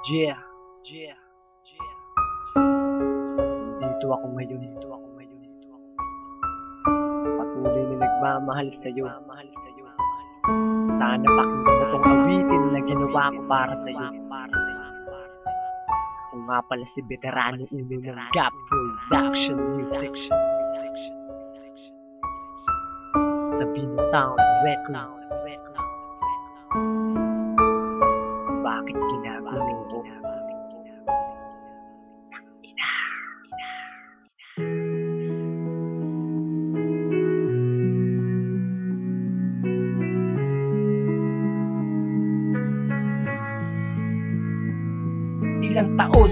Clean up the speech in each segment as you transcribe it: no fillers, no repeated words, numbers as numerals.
Yeah, yeah, yeah. Dito ako ngayon. Patuloy na nagmamahal sa'yo. Sana pakinggan mo tong awitin na ginawa ko para sa'yo. Ako nga pala si Veterano Uno ng Gap Production Music. Sa Binotown Records. Bakit ginagawa to? Ilang taon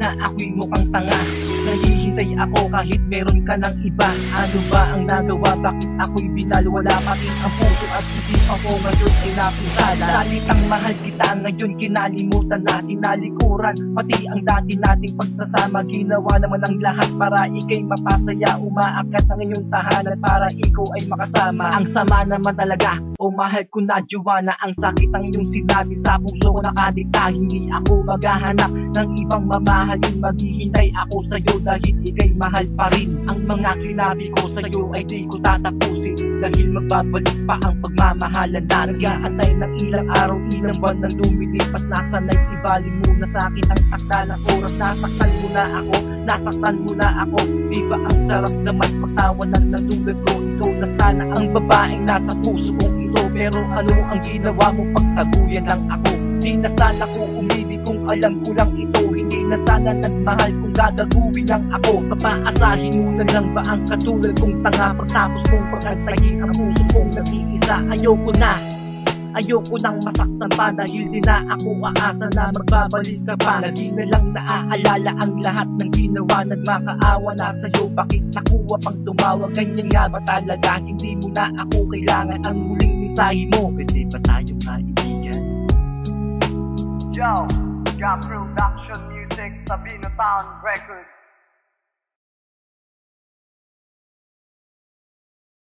na ako'y mukhang tanga, naghihintay ako kahit meron ka ng iba. Ano ba ang nagawa? Bakit ako'y binalwala? Pati ang puso at isipan ko ngayon ay napinsala. Salitang mahal kita ngayon kinalimutan na, tinalikuran pati ang dati nating pagsasama. Ginawa naman ang lahat para ikay mapasaya. Umaakyat na ngayong tahanan para ikaw ay makasama. Ang sama naman talaga, o mahal ko na Joanna. Ang sakit ang iyong sinabi sa puso ko nakadikta. Hindi ako maghahanap ng ibang mamahalin. Maghihintay ako sa'yo dahil ikay mahal pa rin. Ang mga sinabi ko sa'yo ay di ko tatapusin, dahil magbabalik pa ang pagmamahalan na. Nag-aantay ng ilang araw, ilang buwan nang lumilipas. Nasanay ibaling muna sa'kin ang takda ng oras. Nasaktan mo na ako, nasaktan mo na ako. Di ba ang sarap naman pagtawa ng natulad ko? Ikaw na sana ang babaeng nasa puso kong ito. Pero ano ang ginawa mo? Pagtaguyan lang ako. Di na sana ko umibig kung alam ko lang ito. Hindi na sana nagmahal kung gagaguhin lang ako. Papaasahin mo na lang ba ang katulad kong tanga? Pagtapos mong pagkantayin ang puso kong nag-iisa. Ayoko nang masaktan pa, dahil di na ako aasa na magbabalik ka pa. Lagi na lang naaalala ang lahat ng ginawa. Nagmakaawa na sa'yo, bakit nakuha pang tumawag? Ganyan nga ba talaga? Hindi mo na ako kailangan. Ang muling mensahe mo, pwede ba tayong kaibigan? Yo, Gap Production Music sa Binotown Records.